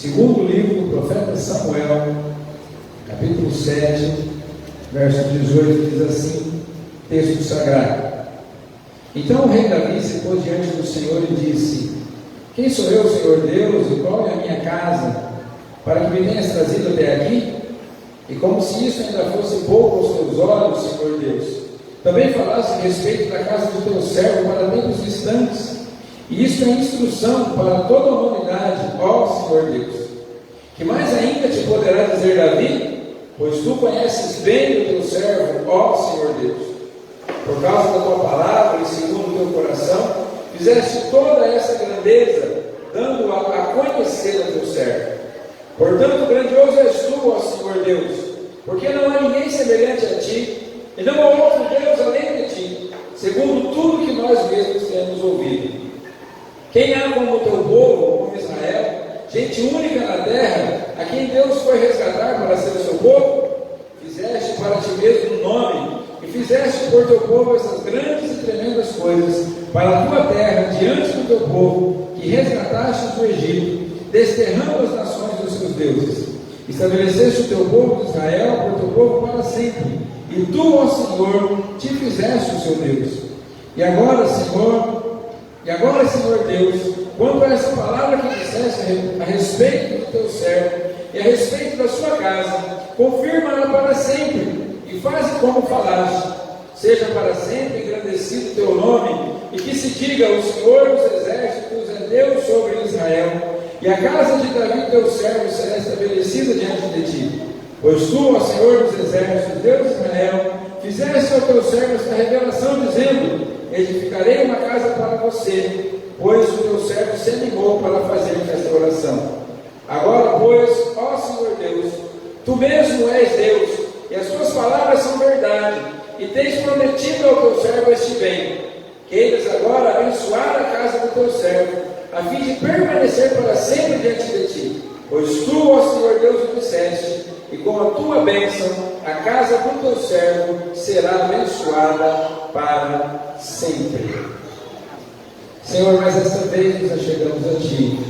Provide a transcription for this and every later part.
Segundo livro do profeta Samuel, capítulo 7, verso 18, diz assim, texto sagrado: Então o rei Davi se pôs diante do Senhor e disse: Quem sou eu, Senhor Deus, e qual é a minha casa, para que me tenhas trazido até aqui? E como se isso ainda fosse pouco aos teus olhos, Senhor Deus, também falaste a respeito da casa do teu servo para tempos distantes. E isto é instrução para toda a humanidade, ó Senhor Deus. Que mais ainda te poderá dizer Davi? Pois tu conheces bem o teu servo, ó Senhor Deus. Por causa da tua palavra e segundo o teu coração, fizeste toda essa grandeza, dando-a a conhecer a teu servo. Portanto, grandioso és tu, ó Senhor Deus, porque não há ninguém semelhante a ti, e não há outro Deus além de ti, segundo tudo que nós mesmos temos ouvido. Quem há como o teu povo, como Israel, gente única na terra, a quem Deus foi resgatar para ser o seu povo? Fizeste para ti mesmo um nome, e fizeste por teu povo essas grandes e tremendas coisas, para a tua terra, diante do teu povo, que resgataste do Egito, desterrando as nações dos seus deuses. Estabeleceste o teu povo de Israel por teu povo para sempre, e tu, ó Senhor, te fizeste o seu Deus. E agora, Senhor Deus, quanto a essa palavra que disseste a respeito do teu servo e a respeito da sua casa, confirma-la para sempre, e faze como falaste. Seja para sempre engrandecido o teu nome, e que se diga: o Senhor dos exércitos é Deus sobre Israel, e a casa de Davi teu servo será estabelecida diante de ti. Pois tu, ó Senhor dos exércitos, Deus de Israel, fizeste ao teu servo esta revelação, dizendo: edificarei uma casa para você, pois o teu servo se animou para fazer esta oração. Agora, pois, ó Senhor Deus, tu mesmo és Deus, e as tuas palavras são verdade, e tens prometido ao teu servo este bem. Queiras agora abençoar a casa do teu servo, a fim de permanecer para sempre diante de ti. Pois tu, ó Senhor Deus, o disseste, e com a tua bênção, a casa do teu servo será abençoada para sempre. Senhor, mas desta vez nos achegamos a ti,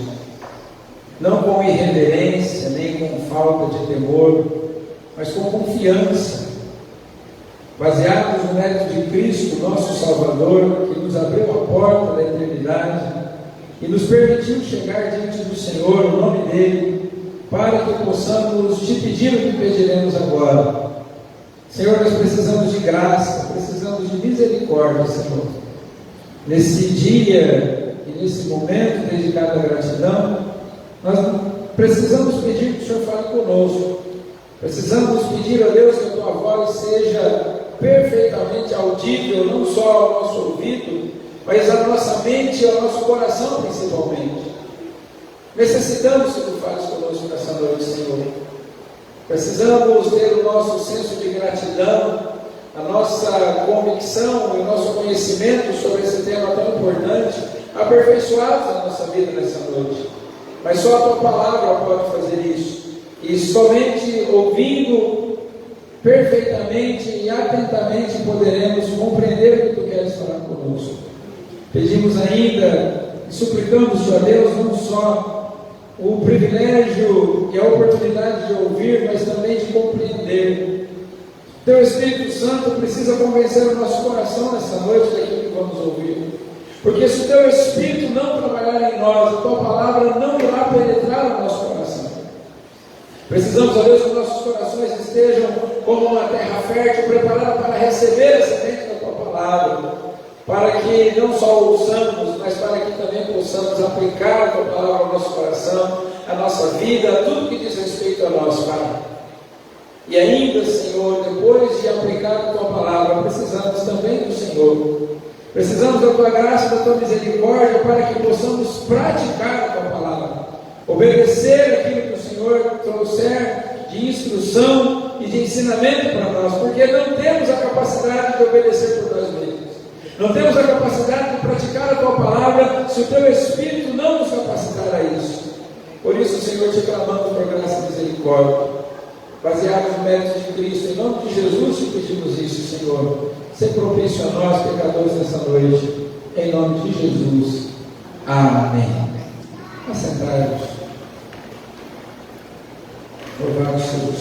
não com irreverência, nem com falta de temor, mas com confiança, baseados no mérito de Cristo, nosso Salvador, que nos abriu a porta da eternidade e nos permitiu chegar diante do Senhor, no nome dele, para que possamos te pedir o que pediremos agora. Senhor, nós precisamos de graça, precisamos de misericórdia, Senhor. Nesse dia e nesse momento dedicado à gratidão, nós precisamos pedir que o Senhor fale conosco. Precisamos pedir a Deus que a tua voz seja perfeitamente audível, não só ao nosso ouvido, mas à nossa mente e ao nosso coração principalmente. Necessitamos que tu fales conosco nessa noite, Senhor. Precisamos ter o nosso senso de gratidão, a nossa convicção e o nosso conhecimento sobre esse tema tão importante, aperfeiçoados na nossa vida nessa noite. Mas só a tua palavra pode fazer isso. E somente ouvindo perfeitamente e atentamente poderemos compreender o que tu queres falar conosco. Pedimos ainda e suplicamos a Deus não só o privilégio e a oportunidade de ouvir, mas também de compreender. Teu Espírito Santo precisa convencer o nosso coração nessa noite daquilo que vamos ouvir. Porque se o teu Espírito não trabalhar em nós, a tua palavra não irá penetrar no nosso coração. Precisamos, ó Deus, que nossos corações estejam como uma terra fértil, preparada para receber a semente da tua palavra, para que não só ouçamos, mas para que também possamos aplicar a tua palavra ao nosso coração, à nossa vida, a tudo que diz respeito a nós, Pai. E ainda, Senhor, depois de aplicar a tua palavra, precisamos também do Senhor. Precisamos da tua graça, da tua misericórdia, para que possamos praticar a tua palavra, obedecer aquilo que o Senhor trouxer de instrução e de ensinamento para nós, porque não temos a capacidade de obedecer por nós mesmos. Não temos a capacidade de praticar a tua palavra se o teu Espírito não nos capacitar a isso. Por isso, Senhor, te clamamos por graça e misericórdia, baseados no mérito de Cristo. Em nome de Jesus te pedimos isso, Senhor. Ser propício a nós, pecadores, nessa noite. Em nome de Jesus. Amém. Assentai-vos.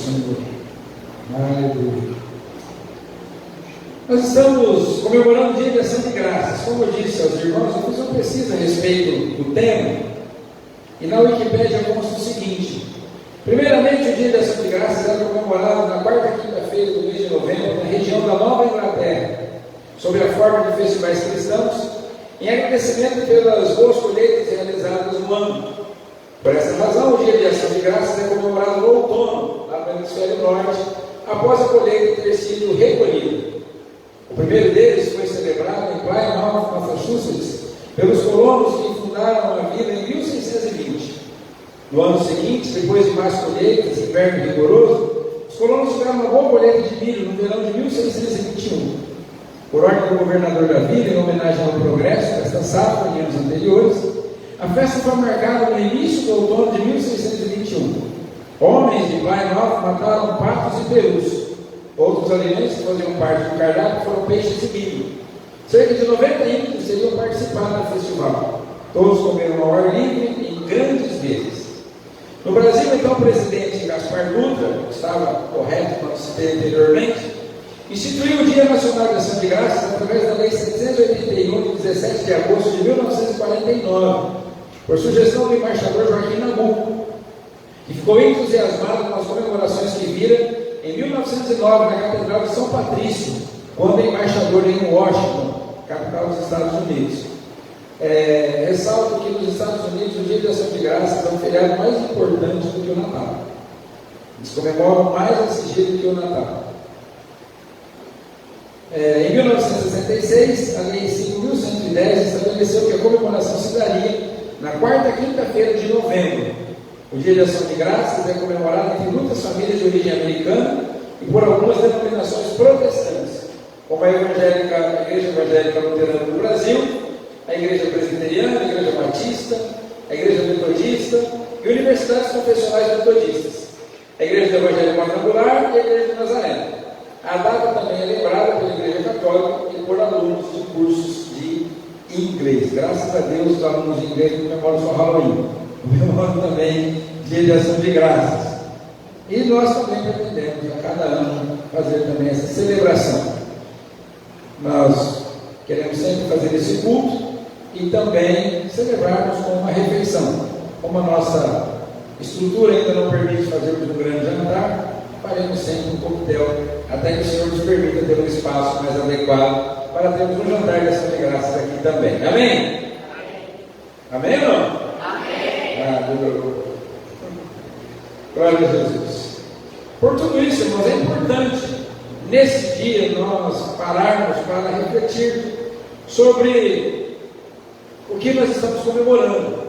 Senhor. Aleluia. Nós estamos comemorando o Dia de Ação de Graças. Como eu disse aos irmãos, eu fiz uma pesquisa a respeito do tema, e na Wikipédia consta o seguinte: primeiramente, o Dia de Ação de Graças era comemorado na quarta quinta-feira do mês de novembro, na região da Nova Inglaterra, sob a forma de festivais cristãos, em agradecimento pelas boas colheitas realizadas no ano. Por essa razão, o Dia de Ação de Graças é comemorado no outono, lá no hemisfério norte, após a colheita ter sido recolhida. O primeiro deles foi celebrado em Plymouth, Massachusetts, pelos colonos que fundaram a vila em 1620. No ano seguinte, depois de mais colheitas, inverno rigoroso, os colonos tiveram uma boa colheita de milho no verão de 1621. Por ordem do governador da vila, em homenagem ao progresso desta safra em anos anteriores, a festa foi marcada no início do outono de 1621. Homens de Plymouth mataram patos e perus. Outros alimentos que faziam parte do cardápio foram peixes e milho. Cerca de 90 índios teriam participado do festival. Todos comeram ao ar livre em grandes mesas. No Brasil, então, o presidente Gaspar Dutra, que estava correto quando citei anteriormente, instituiu o Dia Nacional de Ação de Graças através da Lei 781, de 17 de agosto de 1949, por sugestão do embaixador Joaquim Nabuco, que ficou entusiasmado com as comemorações que vira em 1909 na Catedral de São Patrício, quando embaixador em Washington, capital dos Estados Unidos. Ressalto que nos Estados Unidos o Dia de Ação de Graças é um feriado mais importante do que o Natal. Eles comemoram mais esse dia do que o Natal. Em 1966, a Lei 5.110 estabeleceu que a comemoração se daria na quarta quinta-feira de novembro. O Dia de Ação de Graças é comemorado entre muitas famílias de origem americana e por algumas denominações protestantes, como a Igreja Evangélica Luterana do Brasil, a Igreja Presbiteriana, a Igreja Batista, a Igreja Metodista e universidades confessionais metodistas, a Igreja do Evangelho Quadrangular e a Igreja de Nazaré. A data também é lembrada pela Igreja Católica e por alunos de cursos de inglês. Graças a Deus, os alunos de inglês comemoram só Halloween. Comemoram também Dia de Ação de Graças. E nós também pretendemos a cada ano fazer também essa celebração. Nós queremos sempre fazer esse culto e também celebrarmos com uma refeição. Como a nossa estrutura ainda não permite fazermos um grande jantar, faremos sempre um coquetel, até que o Senhor nos permita ter um espaço mais adequado para termos um jantar de ação de graças aqui também. Amém? Amém ou não? Amém. Glória a Jesus. Por tudo isso, irmãos, é importante nesse dia nós pararmos para refletir sobre o que nós estamos comemorando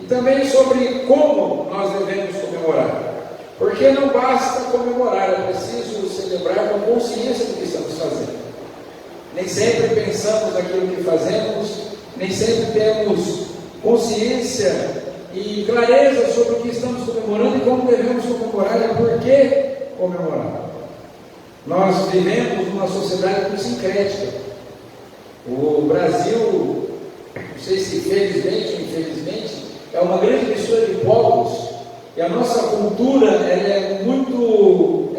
e também sobre como nós devemos comemorar. Porque não basta comemorar, é preciso celebrar com consciência do que estamos fazendo. Nem sempre pensamos naquilo que fazemos, nem sempre temos consciência e clareza sobre o que estamos comemorando e como devemos comemorar e por que comemorar. Nós vivemos numa sociedade muito sincrética. O Brasil, não sei se felizmente ou infelizmente, é uma grande mistura de povos. E a nossa cultura ela é muito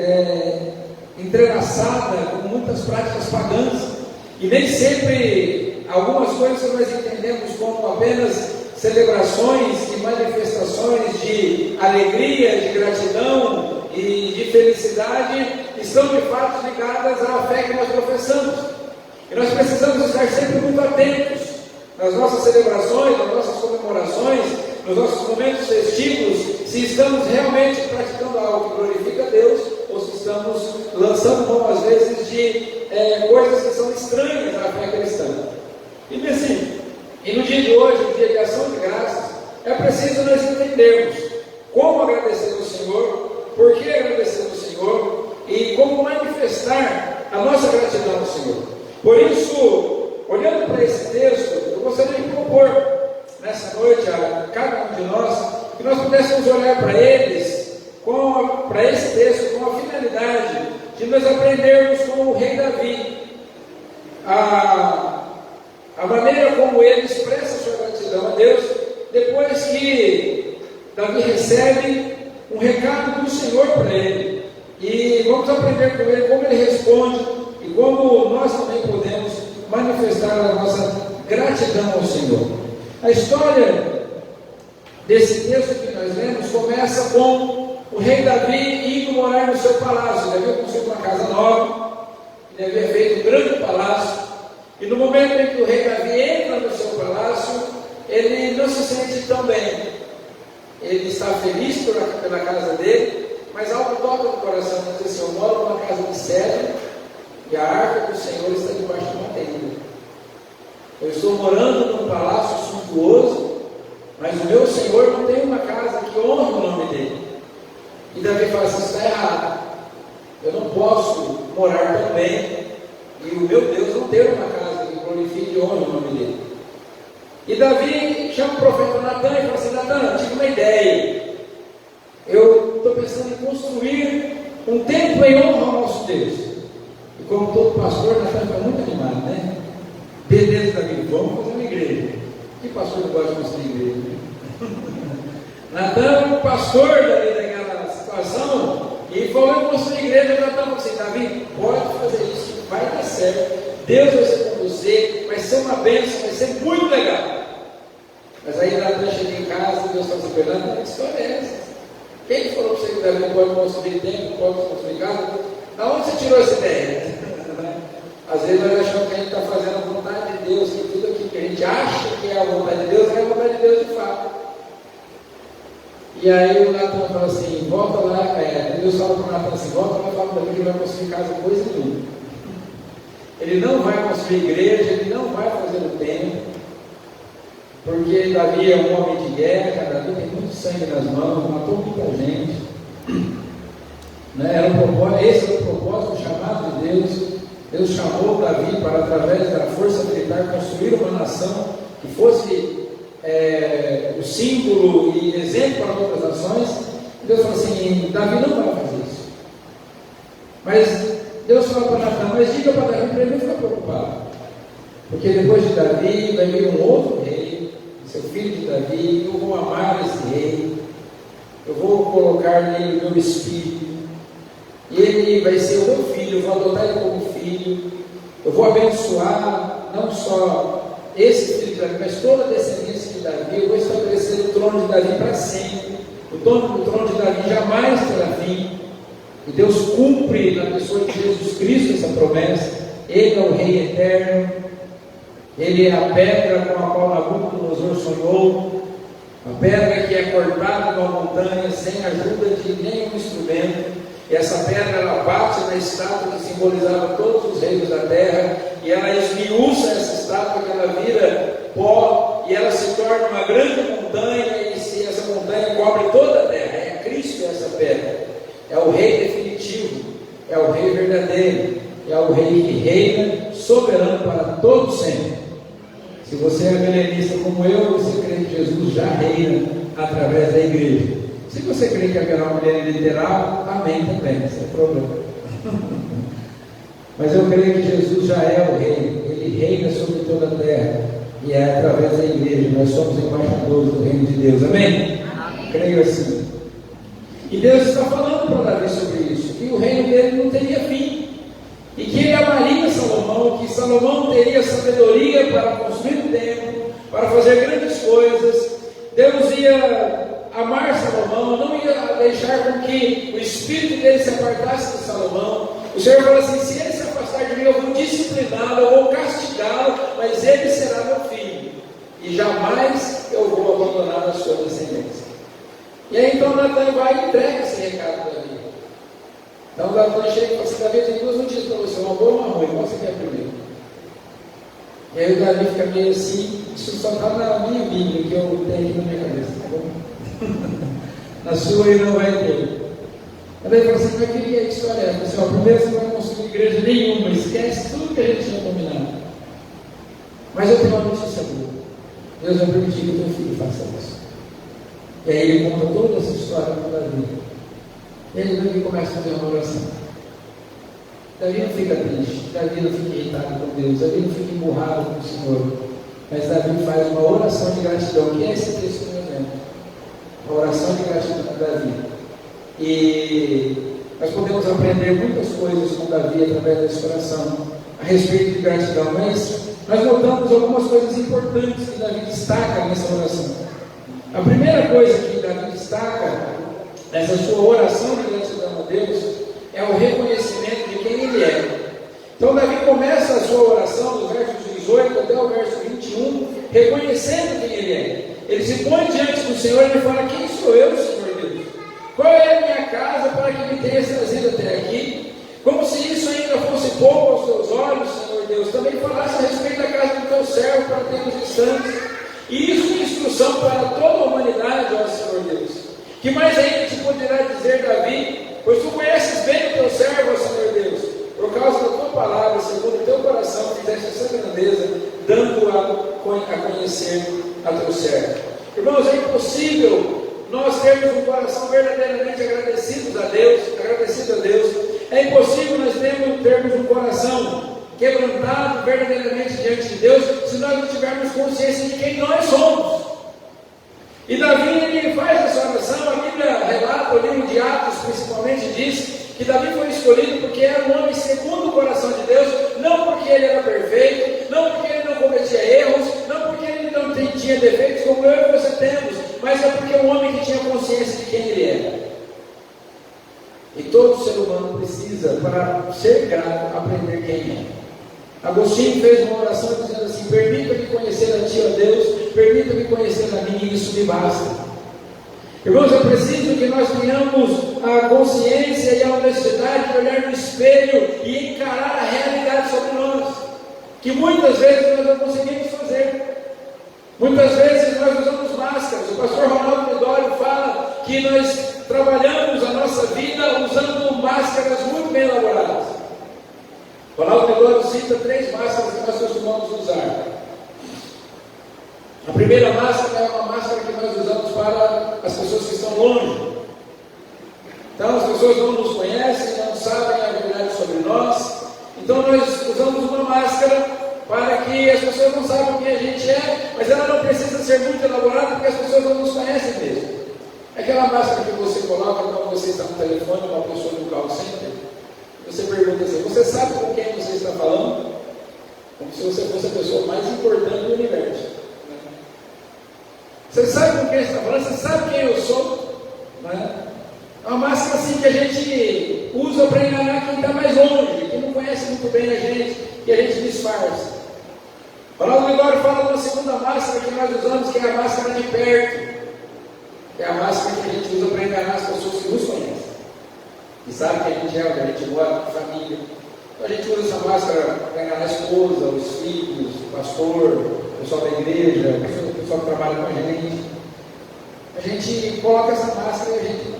entrelaçada com muitas práticas pagãs. E nem sempre algumas coisas que nós entendemos como apenas celebrações e manifestações de alegria, de gratidão e de felicidade estão de fato ligadas à fé que nós professamos. E nós precisamos estar sempre muito atentos nas nossas celebrações, nas nossas comemorações, nos nossos momentos festivos, se estamos realmente praticando algo que glorifica a Deus, ou se estamos lançando mão, às vezes, de coisas que são estranhas à fé cristã. E no dia de hoje, o dia de ação de graças, é preciso nós entendermos como agradecer ao Senhor, por que agradecer ao Senhor, e como manifestar a nossa gratidão ao Senhor. Por isso, olhando para esse texto, eu gostaria de propor nessa noite a cada um de nós que nós pudéssemos olhar para para esse texto com a finalidade de nós aprendermos com o rei Davi a maneira como ele expressa sua gratidão a Deus depois que Davi recebe um recado do Senhor para ele. E vamos aprender com ele como ele responde e como nós também podemos manifestar a nossa gratidão ao Senhor. A história desse texto que nós lemos começa com o rei Davi indo morar no seu palácio. Ele havia construído uma casa nova, ele havia feito um grande palácio, e no momento em que o rei Davi entra no seu palácio, ele não se sente tão bem. Ele está feliz pela casa dele, mas algo toca no coração, diz assim: eu moro numa casa de cedro e a arca do Senhor está debaixo de uma tenda. Eu estou morando num palácio suntuoso, mas o meu Senhor não tem uma casa que honre o nome dele. E Davi fala assim: isso está errado. Eu não posso morar tão bem e o meu Deus não ter uma casa que glorifique e honre o nome dele. E Davi chama o profeta Natan e fala assim: Natan, tive uma ideia. Eu estou pensando em construir um templo em honra ao nosso Deus. E como todo pastor, Natan está muito animado, né? Beleza, Davi, vamos fazer uma igreja. Que pastor não gosta de construir igreja? Natan, o pastor daquela situação, e falou em construir igreja. Natan falou assim: Davi, pode fazer isso, vai dar certo. Deus vai ser com você, vai ser uma bênção, vai ser muito legal. Mas aí Natan chega em casa e Deus está se perguntando: que história é essa? Quem falou para você que Davi não pode construir templo, não pode construir casa? Da onde você tirou essa ideia? Às vezes nós achamos que a gente está fazendo a vontade de Deus, que tudo aquilo que a gente acha que é a vontade de Deus, é a vontade de Deus de fato. E aí o Natan fala assim: volta lá, Deus fala para o Natan assim: volta lá e fala para Davi que ele vai construir casa coisa nenhuma. Ele não vai construir igreja, ele não vai fazer o templo, porque Davi é um homem de guerra, Davi tem muito sangue nas mãos, matou muita gente, né? Esse era o propósito, o chamado de Deus. Deus chamou Davi para, através da força militar, construir uma nação que fosse o símbolo e exemplo para outras nações. Deus falou assim: Davi não vai fazer isso. Mas Deus falou para Natan: mas diga para Davi para ele não ficar preocupado, porque depois de Davi vai vir um outro rei, seu filho de Davi. Eu vou amar esse rei, eu vou colocar nele o meu espírito, e ele vai ser o meu filho, eu vou adotar ele como filho, eu vou abençoar não só esse filho de Davi, mas toda a descendência de Davi. Eu vou estabelecer o trono de Davi para sempre. O trono de Davi jamais terá fim. E Deus cumpre na pessoa de Jesus Cristo essa promessa. Ele é o Rei eterno, ele é a pedra com a qual Nabucodonosor sonhou, a pedra que é cortada numa montanha sem ajuda de nenhum instrumento. E essa pedra, ela bate na estátua que simbolizava todos os reinos da terra, e ela esmiuça essa estátua, que ela vira pó, e ela se torna uma grande montanha, e se essa montanha cobre toda a terra. É Cristo essa pedra, é o Rei definitivo, é o Rei verdadeiro, é o Rei que reina soberano para todo sempre. Se você é milenista como eu, você crê que Jesus já reina através da igreja. Se você crê que haverá uma milênio literal, amém também, sem problema. Mas eu creio que Jesus já é o Rei, ele reina sobre toda a terra, e é através da igreja, nós somos embaixadores do reino de Deus, amém? Creio assim. E Deus está falando para Davi sobre isso, que o reino dele não teria fim, e que ele amaria Salomão, que Salomão teria sabedoria para construir o templo, para fazer grandes coisas. Deus ia amar Salomão, não ia deixar com que o espírito dele se apartasse de Salomão. O Senhor falou assim: se ele se afastar de mim, eu vou discipliná-lo, eu vou castigá-lo, mas ele será meu filho, e jamais eu vou abandonar a sua descendência. E aí então Natan vai e entrega esse recado para Davi. Então Natan chega e fala assim: Davi, tem duas notícias para você, uma boa e uma ruim, qual você quer primeiro? E aí o Davi fica meio assim: isso só está na minha Bíblia, que eu tenho aqui na minha cabeça, tá bom? Na sua ele não vai ter. Aí ele fala assim: mas que história é essa? Primeiro você não vai construir igreja nenhuma, esquece tudo que a gente tinha combinado. Mas eu tenho uma notícia boa: Deus vai permitir que o teu filho faça isso. E aí ele conta toda essa história para Davi. E aí Davi começa a fazer uma oração. Davi não fica triste, Davi não fica irritado com Deus, Davi não fica emburrado com o Senhor, mas Davi faz uma oração de gratidão, que é esse texto que nós lemos. A oração de gratidão de Davi. E Nós podemos aprender muitas coisas com Davi através dessa oração a respeito de gratidão, mas nós notamos algumas coisas importantes que Davi destaca nessa oração. A primeira coisa que Davi destaca nessa sua oração de gratidão a Deus é o reconhecimento de quem Ele é. Então Davi começa a sua oração do verso 18 até o verso 21, reconhecendo quem Ele é. Ele se põe diante do Senhor e ele fala: quem sou eu, Senhor Deus? Qual é a minha casa para que me tenhas trazido até aqui? Como se isso ainda fosse pouco aos teus olhos, Senhor Deus, também falasse a respeito da casa do teu servo para termos distantes. E isso é instrução para toda a humanidade, ó Senhor Deus. Que mais ainda te poderá dizer, Davi? Pois tu conheces bem o teu servo, ó Senhor Deus. Por causa da tua palavra, segundo o teu coração, fizeste essa grandeza, dando-a a conhecer a teu servo. Irmãos, é impossível nós termos um coração verdadeiramente agradecido a Deus. É impossível nós termos um coração quebrantado verdadeiramente diante de Deus, se nós não tivermos consciência de quem nós somos. E Davi, ele faz essa oração. A Bíblia relata, o livro de Atos principalmente diz que Davi foi escolhido porque era um homem segundo o coração de Deus, não porque ele era perfeito, não porque ele não cometia erros, não porque ele não tinha defeitos como eu e você temos, mas é porque é um homem que tinha consciência de quem ele era. E todo ser humano precisa, para ser grato, aprender quem é. Agostinho fez uma oração dizendo assim: permita-me conhecer a Ti, ó Deus, permita-me conhecer a mim, e isso me basta. Irmãos, é preciso que nós tenhamos a consciência e a honestidade de olhar no espelho e encarar a realidade sobre nós, que muitas vezes nós não conseguimos fazer. Muitas vezes nós usamos máscaras. O pastor Ronaldo Medório fala que nós trabalhamos a nossa vida usando máscaras muito bem elaboradas. Ronaldo Medório cita 3 máscaras que nós costumamos usar. A primeira máscara é uma máscara que nós usamos para as pessoas que estão longe. Então as pessoas não nos conhecem, não sabem a verdade sobre nós. Então nós usamos uma máscara para que as pessoas não saibam quem a gente é, mas ela não precisa ser muito elaborada, porque as pessoas não nos conhecem mesmo. Aquela máscara que você coloca quando você está no telefone, uma pessoa no call center, você pergunta assim: você sabe com quem você está falando? Como se você fosse a pessoa mais importante do universo. Você sabe com quem você está falando? Você sabe quem eu sou? Não é? É uma máscara assim que a gente usa para enganar quem está mais longe, que não conhece muito bem a gente, que a gente disfarça. O Ronaldo Medório fala de uma segunda máscara que nós usamos, que é a máscara de perto. É a máscara que a gente usa para enganar as pessoas que nos conhecem, e sabe que a gente é, onde a gente mora, família. Então a gente usa essa máscara para enganar a esposa, os filhos, o pastor, o pessoal da igreja, o pessoal que trabalha com a gente. A gente coloca essa máscara e a gente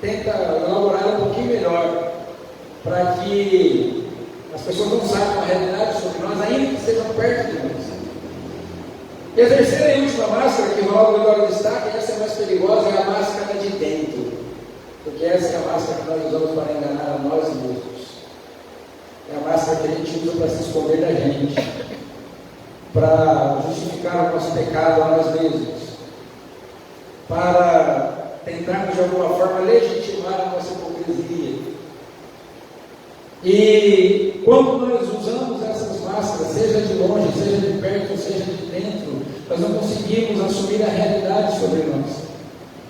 tenta elaborar um pouquinho melhor, para que as pessoas não saibam a realidade sobre nós, ainda que estejam perto de nós. E a terceira e última máscara que o Ronaldo Medório destaca, e essa é mais perigosa, é a máscara de dentro, porque essa é a máscara que nós usamos para enganar a nós mesmos. É a máscara que a gente usa para se esconder da gente, para justificar o nosso pecado a nós mesmos, para tentarmos de alguma forma legitimar a nossa hipocrisia. E quando nós usamos essas máscaras, seja de longe, seja de perto, seja de dentro, nós não conseguimos assumir a realidade sobre nós.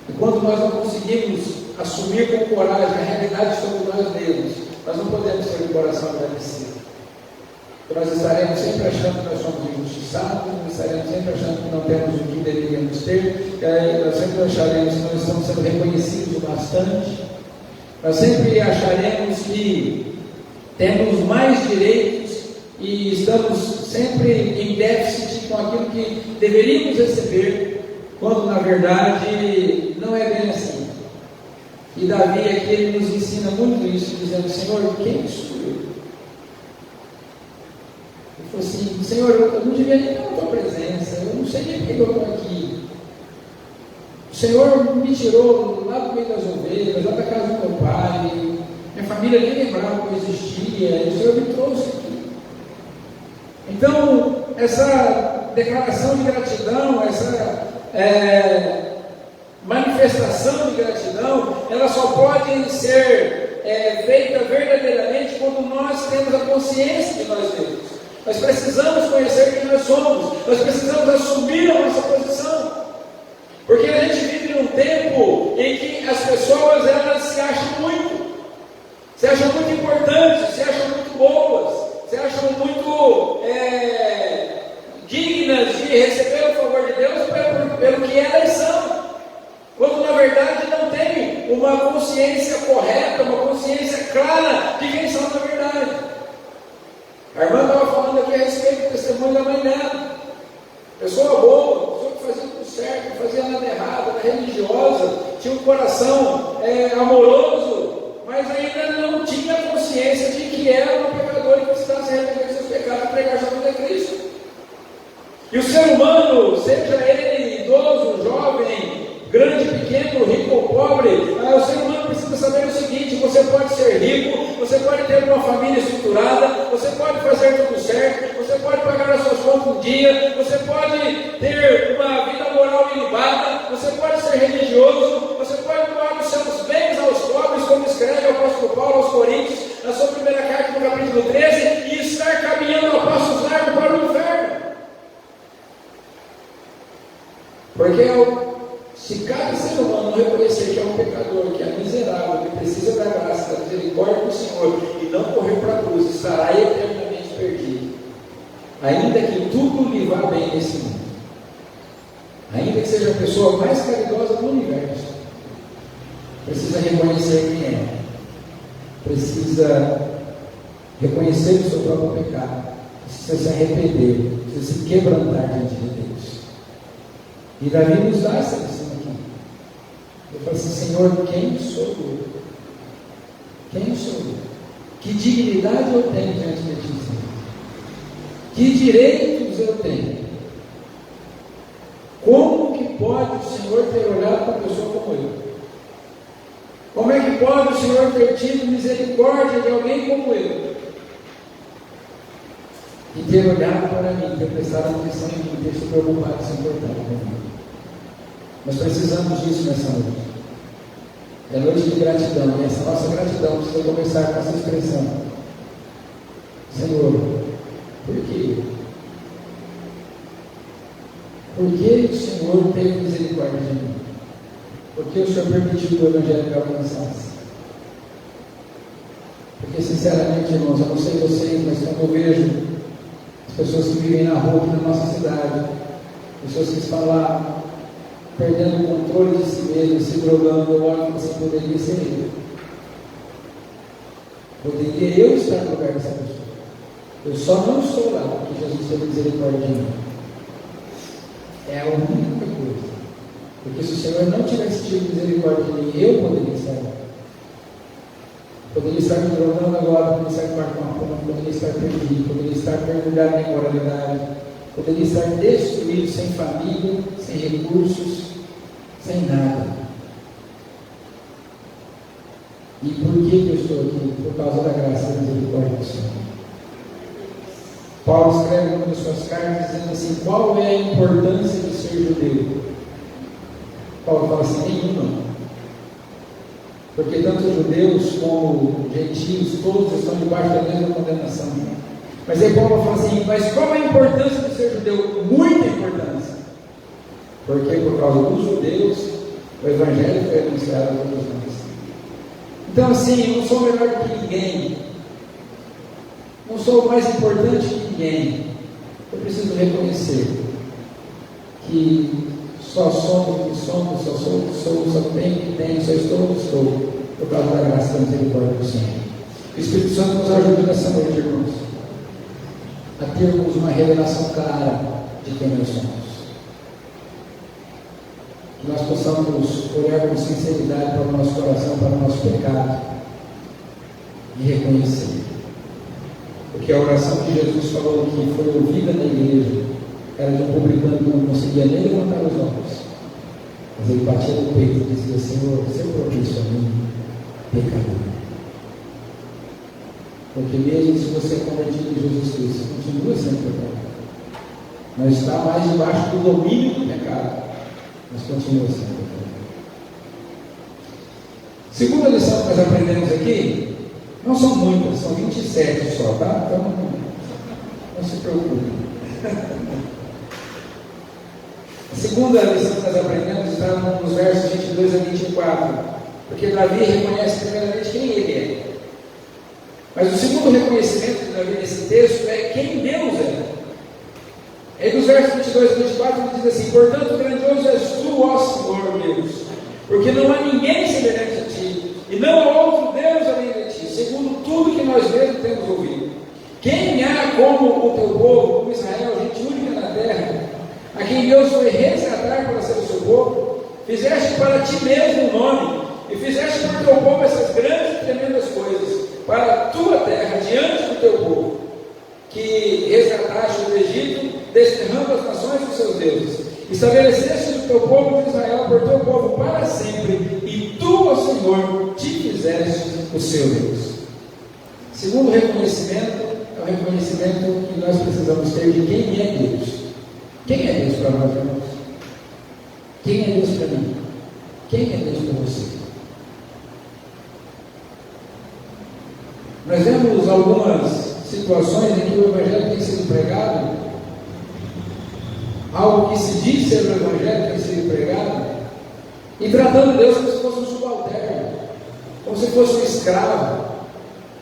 E quando nós não conseguimos assumir com coragem a realidade sobre nós mesmos, nós não podemos ter um coração agradecido. Nós estaremos sempre achando que nós somos injustiçados, nós estaremos sempre achando que não temos o que deveríamos ter, e aí nós sempre acharemos que nós estamos sendo reconhecidos o bastante, nós sempre acharemos que temos mais direitos e estamos sempre em déficit com aquilo que deveríamos receber, quando na verdade não é bem assim. E Davi aqui ele nos ensina muito isso, dizendo: Senhor, quem sou eu? Ele falou assim: Senhor, eu não devia nem ter a tua presença, eu não sei nem porque eu estou aqui. O Senhor me tirou lá do meio das ovelhas, lá da casa do meu pai, minha família nem lembrava que eu existia, e o Senhor me trouxe aqui. Então, essa declaração de gratidão, essa manifestação de gratidão, ela só pode ser feita verdadeiramente quando nós temos a consciência de nós mesmos. Nós precisamos conhecer quem nós somos, nós precisamos assumir a nossa posição, porque a gente vive num tempo em que as pessoas elas se acham muito importantes, se acham muito boas, se acham muito dignas de receber o favor de Deus pelo que elas são, quando na verdade não tem uma consciência correta, uma consciência clara de quem são na verdade. A irmã estava falando aqui a respeito do testemunho da mãe dela. Pessoa boa, pessoa que fazia tudo certo, não fazia nada errado, era religiosa, tinha um coração amoroso, mas ainda não tinha consciência de que era uma pecadora e precisava se arrepender dos seus pecados e pregar Jesus a Cristo. E o ser humano, seja ele idoso, jovem, grande, pequeno, rico ou pobre, o ser humano precisa saber o seguinte: você pode ser rico, você pode ter uma família estruturada, você pode fazer tudo certo, você pode pagar as suas contas um dia, você pode ter uma vida moral ilibada, você pode ser religioso, você pode doar os seus bens aos pobres, como escreve o apóstolo Paulo aos Coríntios, na sua primeira carta, no capítulo 13, e estar caminhando a passos largos para o inferno. Porque se cada ser humano reconhecer que é um pecador, que é miserável, que precisa da graça, da misericórdia do Senhor, e não correr para a cruz, estará eternamente perdido, ainda que tudo lhe vá bem nesse mundo, ainda que seja a pessoa mais caridosa do universo, precisa reconhecer quem é, precisa reconhecer o seu próprio pecado, precisa se arrepender, precisa se quebrantar diante de Deus. E Davi nos dá essa lição aqui. Ele fala assim: Senhor, quem sou eu? Quem sou eu? Que dignidade eu tenho diante de ti, Senhor? Que direitos eu tenho? Como que pode o Senhor ter olhado para uma pessoa como eu? Como é que pode o Senhor ter tido misericórdia de alguém como eu? E ter olhado para mim, ter prestado atenção em mim, ter se preocupado, se importado comigo. Nós precisamos disso nessa noite. É noite de gratidão, e essa nossa gratidão precisa começar com essa expressão: Senhor, por quê? Por que o Senhor teve misericórdia de mim? Por que o Senhor permitiu que o Evangelho me alcançasse? Porque, sinceramente, irmãos, eu não sei vocês, mas quando eu vejo as pessoas que vivem na rua aqui na nossa cidade, pessoas que estão lá perdendo o controle de si mesmo, se drogando, eu olho e assim, poderia ser eu. Poderia eu estar no lugar dessa pessoa. Eu só não estou lá porque Jesus teve misericórdia de mim. É a única coisa. Porque se o Senhor não tivesse tido misericórdia de mim, eu poderia estar lá. Poderia estar me drogando agora, poderia estar com uma fome, poderia estar perdido, poderia estar mergulhado na imoralidade, poderia estar destruído, sem família, sem recursos, sem nada. E por que eu estou aqui? Por causa da graça e da misericórdia do Senhor. Paulo escreve uma das suas cartas dizendo assim: qual é a importância de ser judeu? Paulo fala assim: nenhuma. Porque tanto judeus como gentios, todos estão debaixo da mesma condenação. Mas aí Paulo fala assim: mas qual é a importância de ser judeu? Muita importância. Porque por causa dos judeus, o Evangelho foi anunciado a todos nós. Então assim, eu não sou melhor do que ninguém, não sou mais importante que ninguém. Eu preciso reconhecer que só somos o que somos, só sou o que sou, só tenho o que tenho, só estou o que estou, por causa da graça e da misericórdia do Senhor. O Espírito Santo nos ajude nessa noite, irmãos, a termos uma revelação clara de quem nós somos. Que nós possamos olhar com sinceridade para o nosso coração, para o nosso pecado e reconhecer. Porque a oração que Jesus falou que foi ouvida na igreja era de um publicano que não conseguia nem levantar os olhos, mas ele batia no peito e dizia: Senhor, ser propício a mim, pecador. Porque mesmo se você é convertido em Jesus Cristo, continua sendo pecador. Não está mais debaixo do domínio do pecado, mas continua sendo pecador. Segunda lição que nós aprendemos aqui, não são muitas, são 27 só, tá? Então, não se preocupe. A segunda lição que nós aprendemos está nos versos 22 a 24, porque Davi reconhece primeiramente quem ele é. Mas o segundo reconhecimento de Davi nesse texto é quem Deus é. Aí nos versos 22 e 24 ele diz assim: portanto, grandioso és tu, ó Senhor Deus, porque não há ninguém semelhante a ti, e não há outro Deus além de ti, segundo tudo que nós mesmos temos ouvido. Quem há como o teu povo, como Israel, gente única na terra, a quem Deus foi resgatar para ser o seu povo? Fizeste para ti mesmo um nome, e fizeste para o teu povo essas grandes e tremendas coisas, para a tua terra, diante do teu povo, que resgataste do Egito, desterrando as nações dos seus deuses. Estabeleceste o teu povo de Israel por teu povo para sempre, e tu, ó Senhor, te fizeste o seu Deus. Segundo reconhecimento, é o reconhecimento que nós precisamos ter de quem é Deus. Quem é Deus para nós, irmãos? Quem é Deus para mim? Quem é Deus para você? Nós vemos algumas situações em que o Evangelho tem sido pregado, algo que se diz ser o Evangelho tem sido pregado, e tratando Deus como se fosse um subalterno, como se fosse um escravo,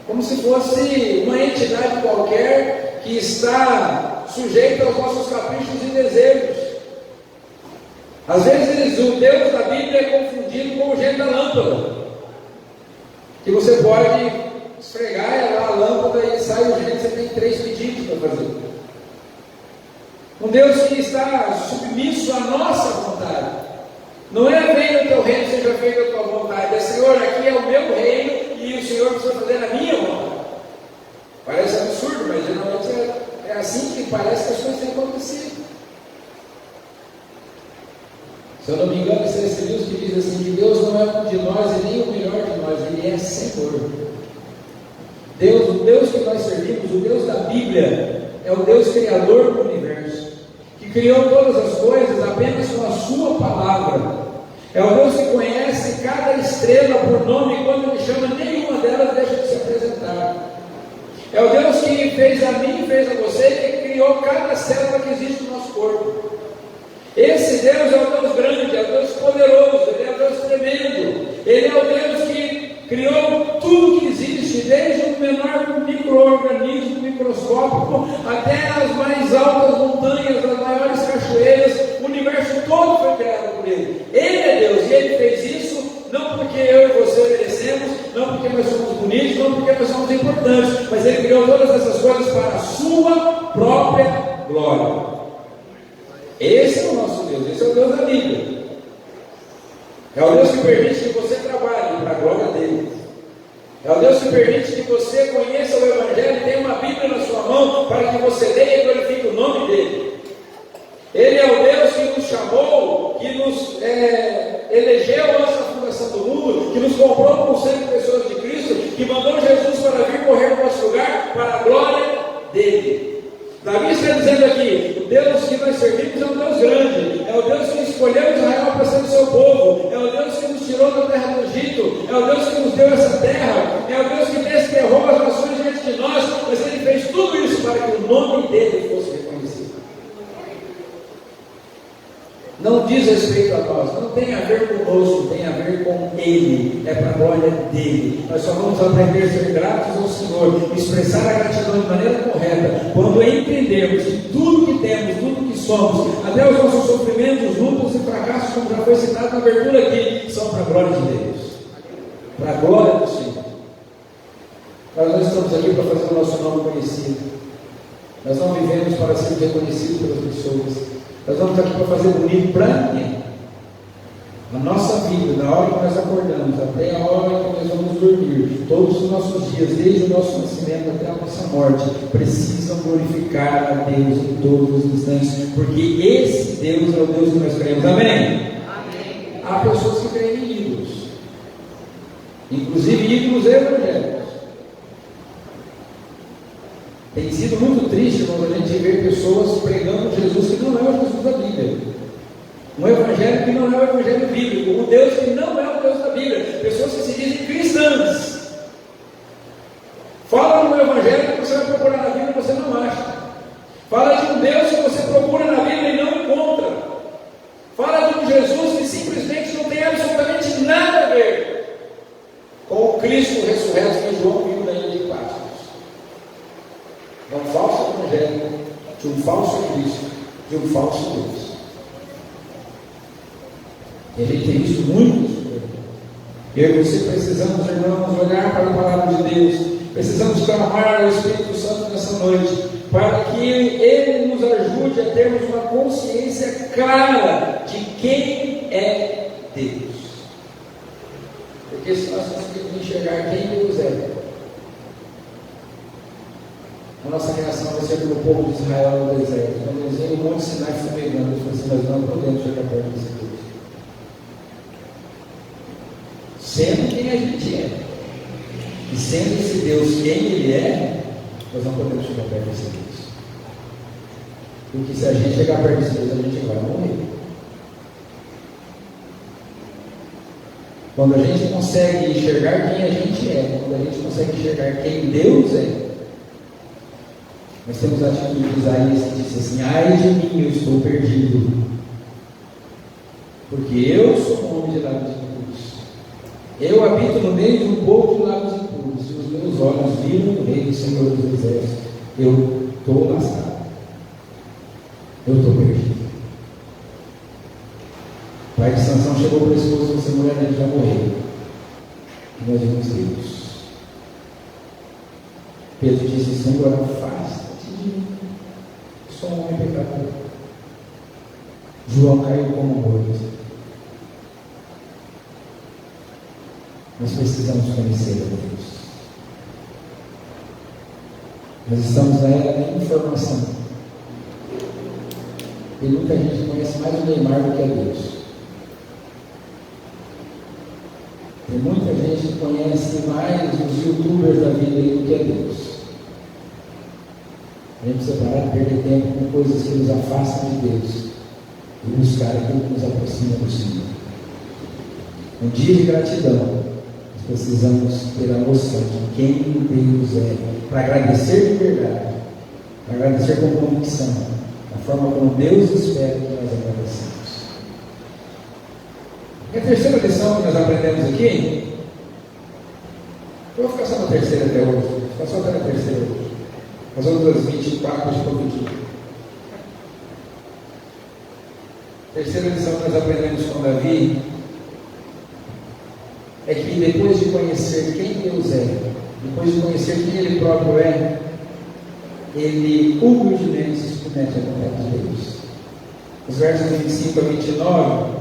como se fosse uma entidade qualquer que está sujeita aos nossos caprichos e desejos. Às vezes o Deus da Bíblia é confundido com o gênio da lâmpada, que você pode esfregar a lâmpada e sai o gênio, você tem 3 pedidos para fazer. Um Deus que está submisso à nossa vontade. Não é: venha o teu reino, seja feita a tua vontade. É: Senhor, aqui é o meu reino e o Senhor precisa fazer a minha vontade. Parece absurdo, mas geralmente é assim que parece que as coisas têm acontecido. Se eu não me engano, esse é Deus que diz assim: que Deus não é um de nós e nem o melhor de nós, Ele é Senhor. Deus, o Deus que nós servimos, o Deus da Bíblia, é o Deus criador do universo, que criou todas as coisas apenas com a sua palavra. É o Deus que conhece cada estrela por nome, e quando Ele chama, nenhuma delas deixa de se apresentar. É o Deus que fez a mim e fez a você, que criou cada célula que existe no nosso corpo. Esse Deus é o Deus grande, é o Deus poderoso, Ele é o Deus tremendo, Ele é o Deus que criou tudo que existe, desde o menor micro-organismo microscópico até as mais altas montanhas, as maiores cachoeiras. O universo todo foi criado por Ele. Ele é Deus, e Ele fez isso não porque eu e você merecemos, não porque nós somos bonitos, não porque nós somos importantes, mas Ele criou todas essas coisas para a sua própria glória. Esse é o nosso Deus, esse é o Deus da Bíblia. É o Deus que permite que você trabalhe para a glória dele. É o Deus que permite que você conheça o Evangelho e tenha uma Bíblia na sua mão para que você leia e glorifique o nome dele. Ele é o Deus que nos chamou, que nos elegeu antes da fundação do mundo, que nos comprou como sangue pessoas de Cristo, que mandou Jesus para vir morrer no nosso lugar para a glória dele. Davi está dizendo aqui: o Deus que nós servimos é um Deus grande, é o Deus que escolheu Israel para ser o seu povo, é o Deus que nos tirou da terra do Egito, é o Deus que nos deu essa terra, é o Deus que desterrou as nações diante de nós, mas Ele fez tudo isso para que o nome dele fosse reconhecido. Não diz respeito a nós, não tem a ver conosco, tem a ver com Ele, é para a glória dele. Nós só vamos aprender a ser gratos ao Senhor, expressar a gratidão de maneira correta, quando entendermos que tudo que temos, tudo que somos, até os nossos sofrimentos, lutas e fracassos, como já foi citado na abertura aqui, são para a glória de Deus, para a glória do Senhor. Nós não estamos aqui para fazer o nosso nome conhecido, nós não vivemos para ser reconhecidos pelas pessoas. Nós vamos aqui para fazer bonito para ninguém. A nossa vida, da hora que nós acordamos até a hora que nós vamos dormir, todos os nossos dias, desde o nosso nascimento até a nossa morte, precisam glorificar a Deus em todos os instantes, porque esse Deus é o Deus que nós cremos. Amém? Amém. Há pessoas que creem em ídolos, inclusive ídolos evangélicos. Tem sido muito triste quando a gente vê pessoas pregando Jesus que não é o Jesus da Bíblia, um evangelho que não é o evangelho bíblico, um Deus que não é o Deus da Bíblia, pessoas que se dizem Cristo ressurreto que João viu na ilha de Patmos. É um falso evangelho, de um falso Cristo, de um falso Deus. E a gente tem visto muito isso. Eu e você precisamos, irmãos, olhar para a palavra de Deus. Precisamos clamar ao Espírito Santo nessa noite, para que Ele nos ajude a termos uma consciência clara de quem é Deus. Porque se nós conseguirmos enxergar quem Deus é, a nossa reação vai ser como o povo de Israel no deserto. Quando eles veem um monte de Sinai fumegando, eles falam assim: nós não podemos chegar perto desse Deus. Sendo quem a gente é, e sendo esse Deus quem Ele é, nós não podemos chegar perto desse Deus. Porque se a gente chegar perto desse Deus, a gente vai morrer. Quando a gente consegue enxergar quem a gente é, quando a gente consegue enxergar quem Deus é, nós temos a atitude de Isaías que diz assim: ai de mim, eu estou perdido, porque eu sou um homem de lábios impuros. Eu habito no meio de um povo de lábios impuros, e os meus olhos viram o Rei do Senhor dos Exércitos. Eu estou lascado, eu estou perdido. O pai de Sansão chegou para a esposa dessa mulher: ele já morreu. E nós vimos Deus. Pedro disse: Senhor, afasta-te de mim, sou um homem pecador. João caiu como morto. Nós precisamos conhecer a Deus. Nós estamos na era da informação. E muita gente conhece mais o Neymar do que a Deus. Tem muita gente que conhece mais os youtubers da vida do que a Deus. A gente precisa parar de perder tempo com coisas que nos afastam de Deus e buscar aquilo que nos aproxima do Senhor. Um dia de gratidão. Precisamos ter a noção de quem Deus é, para agradecer de verdade, para agradecer com convicção, da forma como Deus espera que nós agradecemos. E a terceira lição que nós aprendemos aqui, eu vou ficar só na terceira até hoje, vou ficar só até na terceira hoje, as outras 24 de todo dia. A terceira lição que nós aprendemos com Davi é que depois de conhecer quem Deus é, depois de conhecer quem Ele próprio é, ele humildemente se submete à vontade de Deus. Os versos 25 a 29,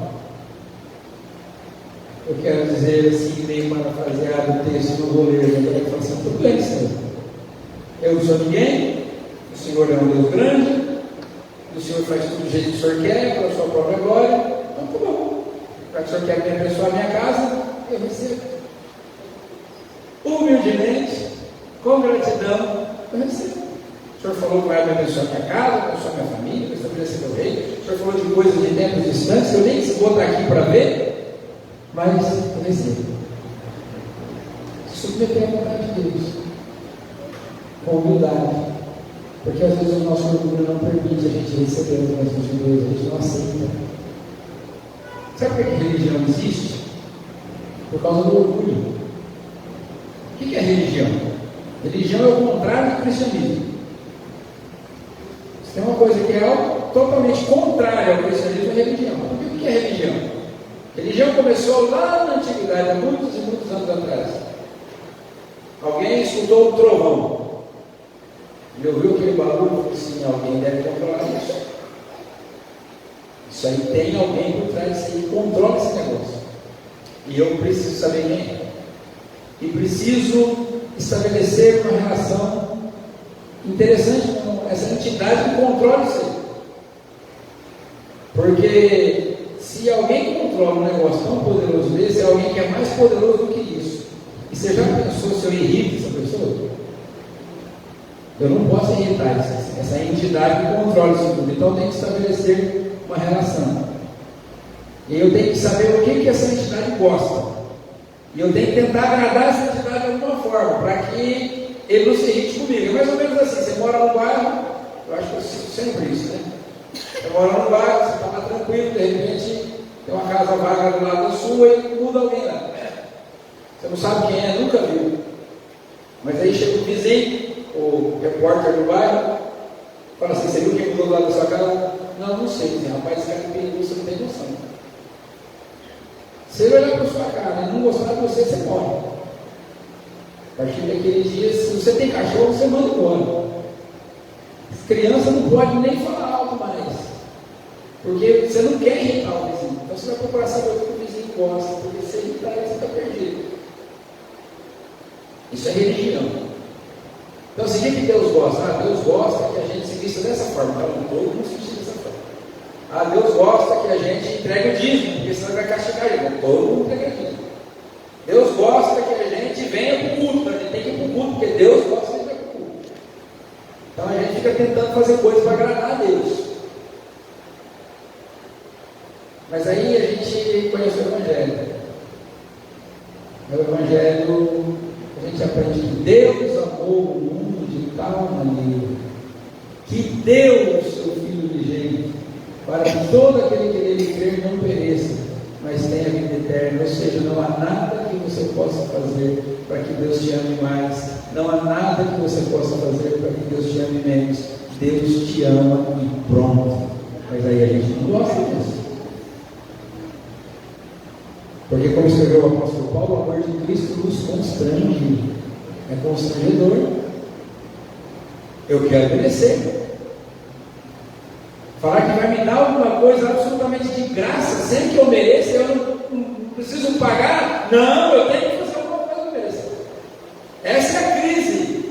eu quero dizer assim, meio parafraseado o texto, não vou ler, mas eu falo assim: tudo bem, Senhor. Eu não sou ninguém, o Senhor é um Deus grande, o Senhor faz tudo do jeito que o Senhor quer, pela sua própria glória, então tá bom. Já que o Senhor quer me abençoar a minha casa, eu recebo. Humildemente, com gratidão, eu recebo. O Senhor falou que vai me abençoar a minha casa, abençoar a minha família, vai estabelecer meu reino. O Senhor falou de coisas de tempos distantes, eu nem vou estar aqui para ver, mas eu recebo. Submeter a vontade de Deus, com humildade, porque às vezes o nosso orgulho não permite a gente receber as bênçãos de Deus, a gente não aceita. Sabe por que a religião existe? Por causa do orgulho. O que é religião? Religião é o contrário do cristianismo. Se tem uma coisa que é algo totalmente contrária ao cristianismo, é religião. Por que é religião? Religião começou lá na antiguidade, há muitos e muitos anos atrás. Alguém escutou um trovão. Ele ouviu aquele barulho e falou assim: alguém deve controlar isso. Isso aí tem alguém por trás disso aí que controla esse negócio. E eu preciso saber quem é. E preciso estabelecer uma relação interessante com essa entidade que controla isso aí. Porque se alguém controla um negócio tão poderoso desse, é alguém que é mais poderoso do que isso. E você já pensou se eu irrito essa pessoa? Eu não posso irritar essa entidade que controla isso tudo. Então eu tenho que estabelecer uma relação. E eu tenho que saber o que essa entidade gosta. E eu tenho que tentar agradar essa entidade de alguma forma, para que ele não se irrite comigo. É mais ou menos assim: você mora num bairro, eu acho que eu sinto sempre isso, né? Você mora num bairro, você está lá tranquilo, de repente tem uma casa vaga do lado da sua e muda alguém lá. Você Você não sabe quem é, nunca viu. Mas aí chega o vizinho, o repórter do bairro, fala assim: você viu quem mudou do lado da sua casa? Não sei, vizinho. Rapaz, esse cara é perigoso, você não tem noção. Se ele olhar para sua cara e não gostar de você, você morre. A partir daquele dia, se você tem cachorro, você manda embora. As crianças não podem nem falar alto mais, porque você não quer irritar o vizinho. Então você vai procurar saber o que o vizinho gosta, porque se ele irritar, você está perdido. Isso é religião. Então, o que Deus gosta? Deus gosta que a gente se vista dessa forma. Então, todo mundo se vista dessa forma. Deus gosta que a gente entregue o dízimo, porque senão vai castigar ele. Todo mundo entrega dízimo. Deus gosta que a gente venha para o culto. A gente tem que ir para o culto, porque Deus gosta de ir para o culto. Então, a gente fica tentando fazer coisas para agradar a Deus. Mas aí a gente conhece o Evangelho. O Evangelho, a gente aprende que Deus amou o mundo de tal maneira que deu o seu Filho unigênito, para que todo aquele que nele crer não pereça, mas tenha vida eterna. Ou seja, não há nada que você possa fazer para que Deus te ame mais, não há nada que você possa fazer para que Deus te ame menos. Deus te ama e pronto. Mas aí a gente não gosta disso. Porque, como escreveu o apóstolo Paulo, o amor de Cristo nos constrange. É constrangedor. Eu quero merecer. Falar que vai me dar alguma coisa absolutamente de graça, sem que eu mereça, eu não preciso pagar. Não, eu tenho que fazer alguma coisa para merecer. Essa é a crise.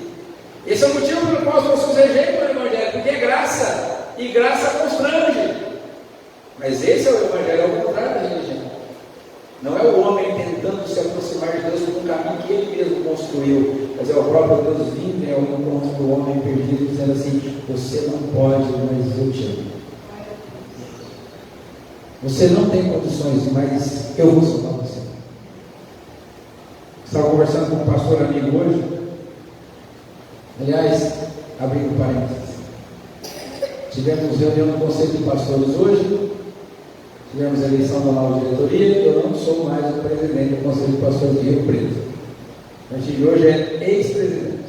Esse é o motivo pelo qual as pessoas rejeitam o Evangelho, porque é graça, e graça constrange. Mas esse é o Evangelho, ao contrário da religião. Não é o homem tentando se aproximar de Deus por um caminho que ele mesmo construiu, mas é o próprio Deus vindo ao encontro do homem perdido, dizendo assim: você não pode, mas eu te amo. Você não tem condições, mas eu vou salvar você. Estava conversando com um pastor amigo hoje. Aliás, abrindo parênteses, tivemos reunião do Conselho de Pastores hoje. Tivemos a eleição da nova diretoria. Eu não sou mais o presidente do Conselho de Pastores de Rio Preto. A gente de hoje é ex-presidente.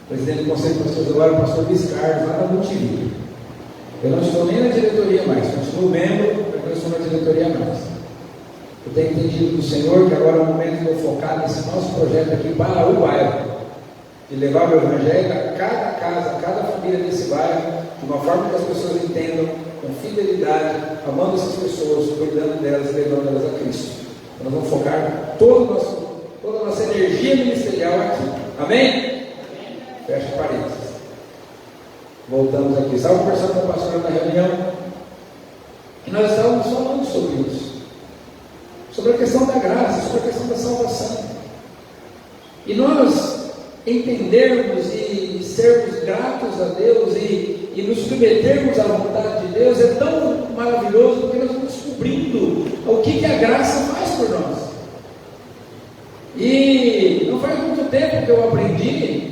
O presidente do Conselho de Pastores agora é o pastor Luiz Carlos, lá na Multivídeo. Eu não estou nem na diretoria mais, continuo membro, mas não estou na diretoria mais. Eu tenho entendido do Senhor que agora é o momento de eu focar nesse nosso projeto aqui para o bairro, de levar o meu evangelho a cada casa, a cada família desse bairro, de uma forma que as pessoas entendam, com fidelidade, amando essas pessoas, cuidando delas e levando elas a Cristo. Então, nós vamos focar toda a nossa energia ministerial aqui. Amém? Fecha parênteses. Voltamos aqui. Estava conversando com a pastora na reunião e nós estávamos falando sobre isso, sobre a questão da graça, sobre a questão da salvação. E nós entendermos e sermos gratos a Deus e nos submetermos à vontade de Deus é tão maravilhoso, porque nós estamos descobrindo o que a graça faz por nós. E não faz muito tempo que eu aprendi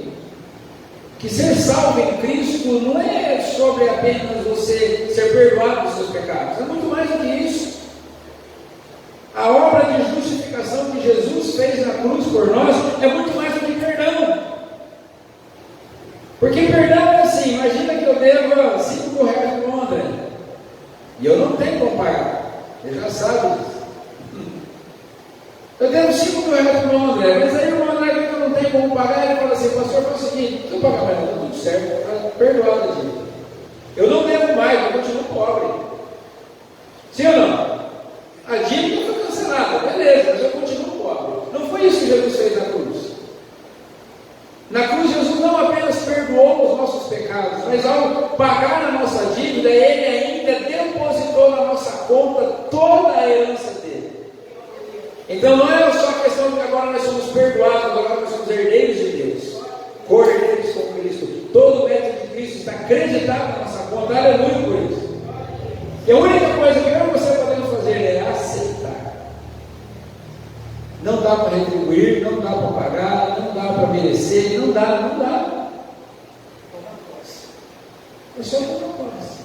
que ser salvo em Cristo não é sobre apenas você ser perdoado dos seus pecados, é muito mais do que isso. A obra de justificação que Jesus fez na cruz por nós é muito mais do que perdão. Porque perdão é assim: imagina que eu devo 5 mil reais para o André e eu não tenho como pagar, ele já sabe disso. Eu devo 5 mil reais para o André, mas aí o André que eu não tenho como pagar, ele fala assim: pastor, faz o seguinte, se eu pagar mais, está tudo certo, está perdoado, gente. Eu não devo mais, eu continuo pobre. Sim ou não? A dívida foi cancelada, beleza, mas eu continuo pobre. Não foi isso que Jesus fez na cruz. Na cruz, Jesus não apenas perdoou os nossos pecados, mas ao pagar a nossa dívida, Ele ainda depositou na nossa conta toda a herança dele. Então não é só a questão de que agora nós somos perdoados, agora nós somos herdeiros de Deus, co-herdeiros com Cristo. Todo o mérito de Cristo está acreditado na nossa conta, aleluia por isso. E a única coisa que eu e você podemos fazer é aceitar. Não dá para retribuir, não dá para pagar, não dá para merecer, não dá. É só uma coisa.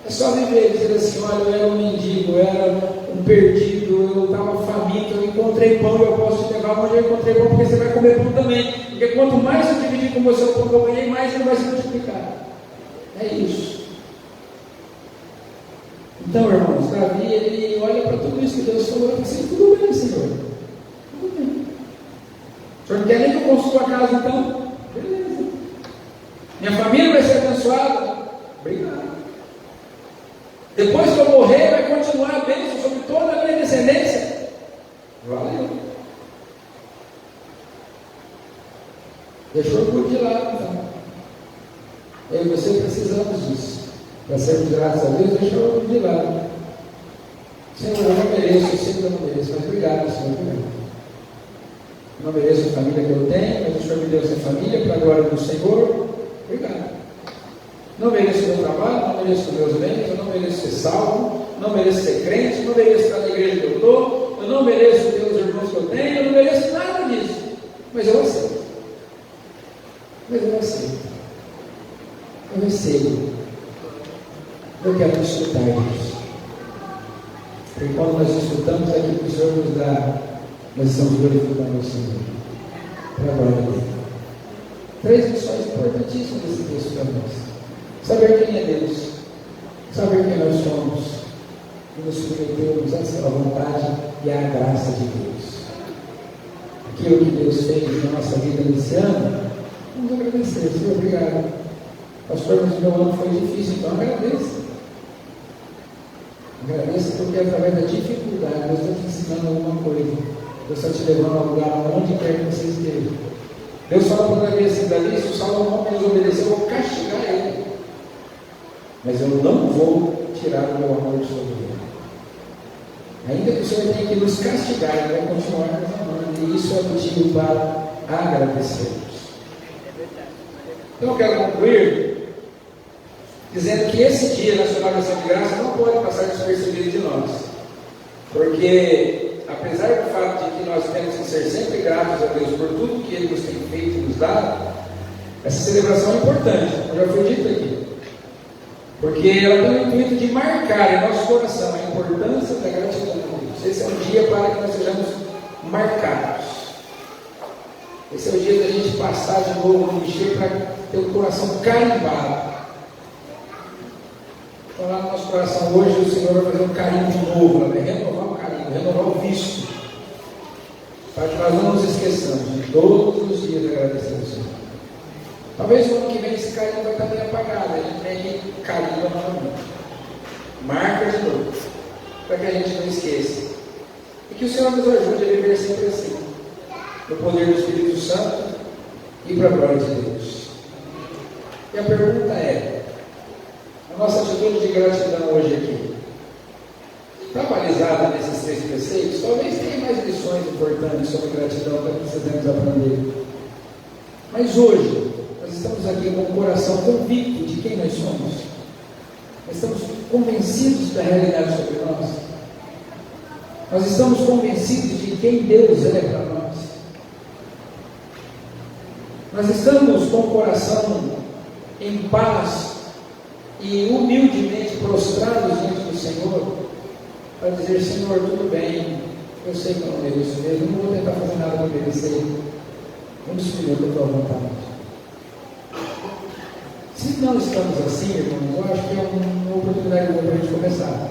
É só viver e dizer assim: olha, eu era um mendigo, eu era um perdido, eu estava faminto, eu encontrei pão, eu posso te levar onde eu encontrei pão, porque você vai comer pão também. Porque quanto mais eu dividir com você o pão que eu ganhei, mais ele vai se multiplicar. É isso. Então, irmãos, Davi, ele olha para tudo isso que Deus falou, e assim, tudo bem, Senhor. Tudo bem. O Senhor não quer nem que eu construa a casa, então? Beleza. Minha família vai ser abençoada? Obrigado. Depois que eu morrer, vai continuar a bênção sobre toda a minha descendência? Valeu. Deixou por de lado, então. Eu e você precisamos disso. Para sermos graças a Deus, deixou por de lado. Senhor, eu não mereço, eu sei que eu não mereço, mas obrigado, Senhor, obrigado. Não mereço a família que eu tenho, mas o Senhor me deu essa família para a glória do Senhor. Obrigado. Não mereço o meu trabalho, não mereço os meus bens, eu não mereço ser salvo, não mereço ser crente, não mereço estar na igreja que eu estou, eu não mereço ter os irmãos que eu tenho, eu não mereço nada disso. Mas eu aceito. Eu recebo. Eu quero desfrutar disso. Porque quando nós desfrutamos aquilo que o Senhor nos dá, nós estamos glorificando o Senhor. Para a glória dele. 3 lições importantíssimas desse texto para nós. Saber quem é Deus, saber quem nós somos, e nos submetermos à sua vontade e à graça de Deus. Aquilo que Deus fez na nossa vida nesse ano, vamos agradecer. Senhor, obrigado. Pastor, mas o meu ano foi difícil, então agradeça. Agradeça porque através da dificuldade Deus está te ensinando alguma coisa. Deus está te levando a um lugar onde quer que você esteja. Deus fala para Davi assim: Davi, se o Salomão me desobedecer, eu vou castigar ele. Mas eu não vou tirar o meu amor sobre ele. Ainda que o Senhor tenha que nos castigar, Ele vai continuar nos amando. E isso é motivo para agradecermos. Então eu quero concluir dizendo que esse Dia Nacional de Ação de Graça não pode passar despercebido de nós. Porque, apesar do fato de que nós temos que ser sempre gratos a Deus por tudo que Ele nos tem feito e nos dado, essa celebração é importante, como já foi dito aqui. Porque ela tem o intuito de marcar em nosso coração a importância da gratidão a Deus. Esse é um dia para que nós sejamos marcados. Esse é o dia da gente passar de novo no dia para ter o coração carimbado. Então lá no nosso coração hoje o Senhor vai fazer um carinho de novo, vai renovar o carinho, renovar o visto. Para que nós não nos esqueçamos de todos os dias agradecer ao Senhor. Talvez o ano que vem esse carinho vai estar meio apagado, a gente tem que carimba novamente. Marca de novo, para que a gente não esqueça. E que o Senhor nos ajude a viver sempre assim, no poder do Espírito Santo e para a glória de Deus. E a pergunta é: a nossa atitude de gratidão hoje aqui está balizada nesses 3 preceitos? Talvez tenha mais lições importantes sobre gratidão que precisamos aprender. Mas hoje, nós estamos aqui com o coração convicto de quem nós somos. Nós estamos convencidos da realidade sobre nós. Nós estamos convencidos de quem Deus é para nós. Nós estamos com o coração em paz e humildemente prostrados diante do Senhor para dizer: Senhor, tudo bem, eu sei que eu não mereço mesmo, não vou tentar fazer nada para merecer. Vamos subir com a tua vontade. Se não estamos assim, irmãos, eu acho que é uma oportunidade boa para a gente começar.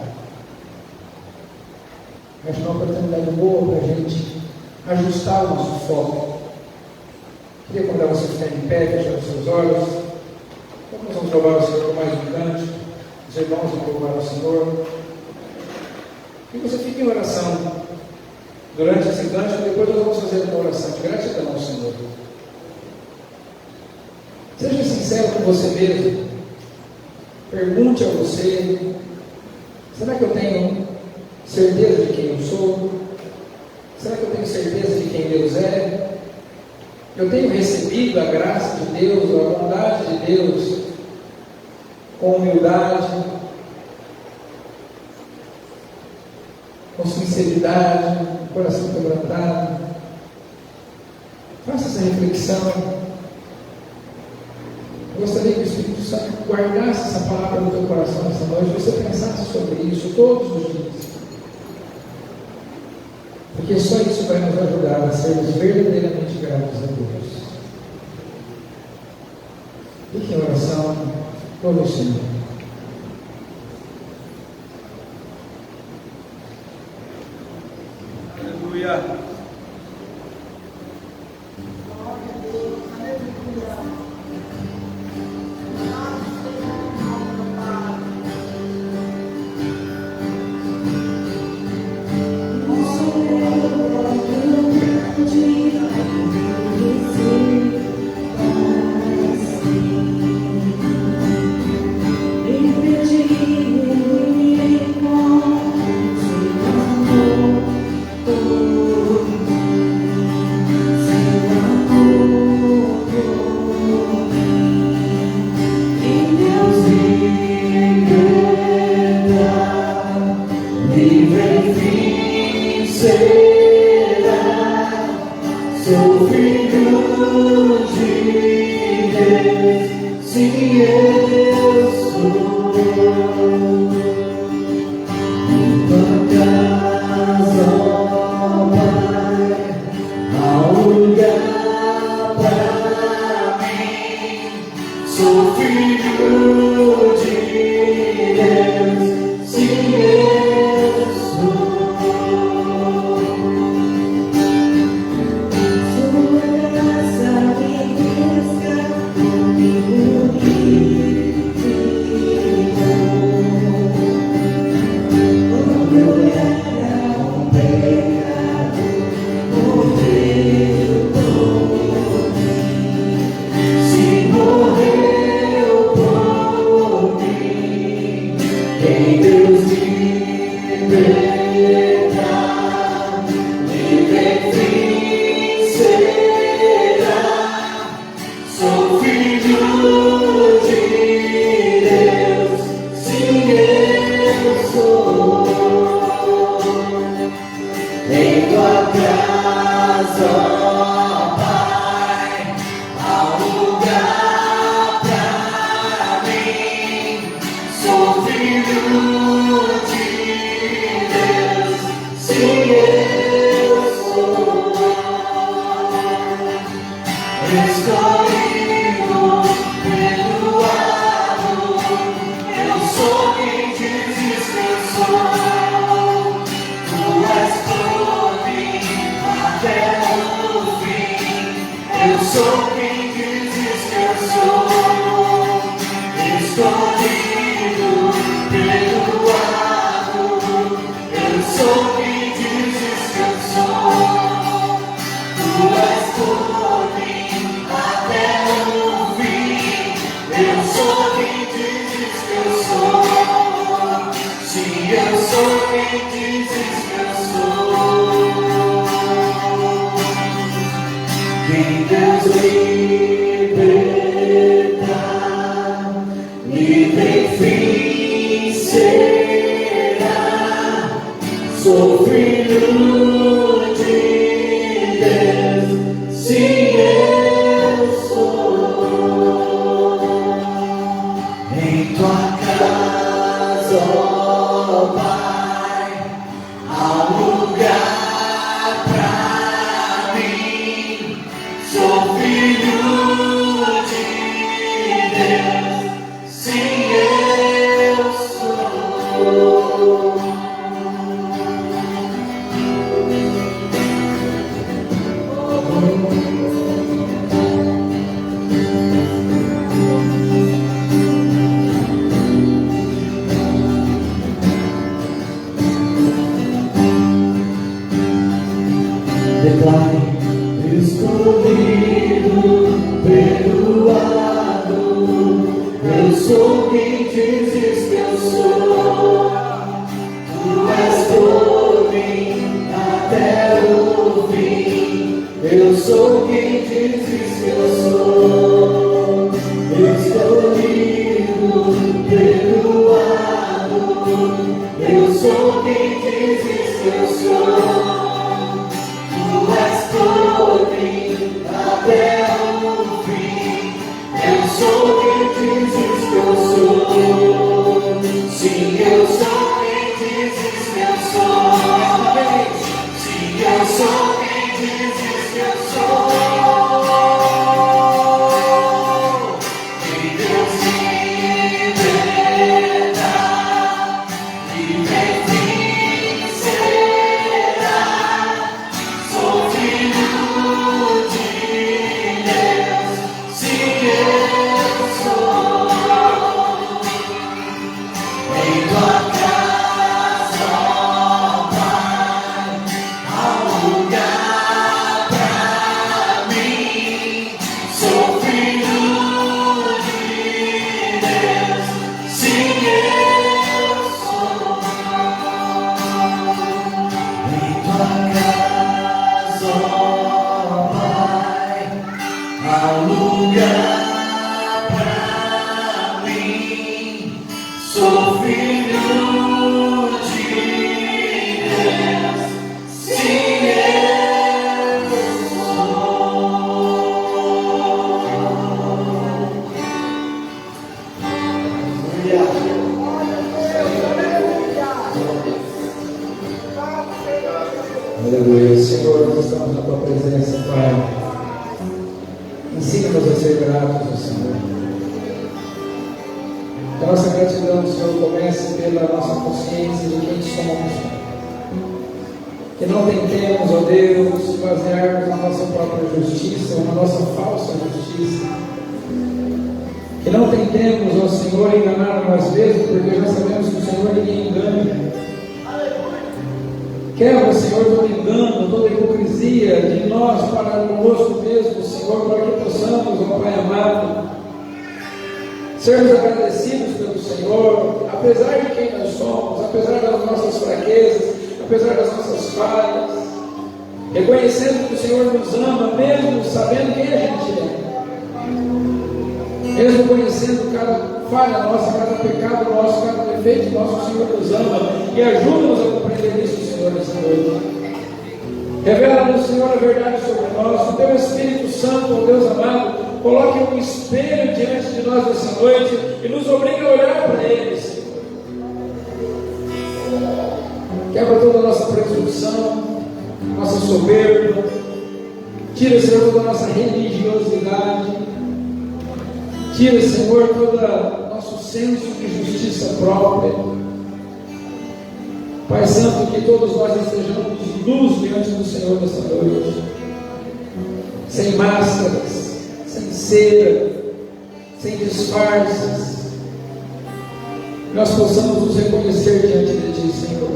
Acho que é uma oportunidade boa para a gente ajustar o nosso foco. Queria convidar você a ficar em pé, fechar os seus olhos. Então nós vamos louvar o Senhor com mais um cântico. Os irmãos vão louvar o Senhor. E você fique em oração durante esse cântico. Depois nós vamos fazer uma oração de gratidão ao Senhor. Seja sincero com você mesmo. Pergunte a você: será que eu tenho certeza de quem eu sou? Será que eu tenho certeza de quem Deus é? Eu tenho recebido a graça de Deus, a bondade de Deus com humildade, com sinceridade, com coração quebrantado? Faça essa reflexão. Eu gostaria que o Espírito Santo guardasse essa palavra no teu coração essa noite, você pensasse sobre isso todos os dias. Porque só isso vai nos ajudar a sermos verdadeiramente gratos a Deus. Fique em oração com o Senhor. Aleluia. Sim, eu sou quem dizes que eu sou. Aleluia. Senhor, nós estamos na tua presença, Pai. Ensina-nos a ser gratos ao Senhor. Que a nossa gratidão, Senhor, comece pela nossa consciência de quem somos. Que não tentemos, ó Deus, basearmos na nossa própria justiça ou na nossa falsa justiça. Que não tentemos, ó Senhor, enganar nós mesmos, porque já sabemos que o Senhor ninguém engana. Quebra, Senhor, todo engano, toda hipocrisia de nós para conosco mesmo, Senhor, para que possamos, ó Pai amado, sermos agradecidos pelo Senhor, apesar de quem nós somos, apesar das nossas fraquezas, apesar das nossas falhas, reconhecendo que o Senhor nos ama, mesmo sabendo quem a gente é, mesmo conhecendo cada falha nossa, cada pecado nosso, cada defeito nosso, o Senhor nos ama e ajuda-nos a compreender isso, Senhor, nessa noite. Revela-nos, Senhor, a verdade sobre nós, o Teu Espírito Santo, ó Deus amado, coloque um espelho diante de nós nessa noite e nos obrigue a olhar para Ele, Senhor. Quebra toda a nossa presunção, nossa soberba, tira, Senhor, toda a nossa religiosidade, tira, Senhor, todo nosso senso de justiça própria. Pai Santo, que todos nós estejamos luz diante do Senhor nessa noite, sem máscaras, sem cera, sem disfarces, nós possamos nos reconhecer diante de Ti, Senhor.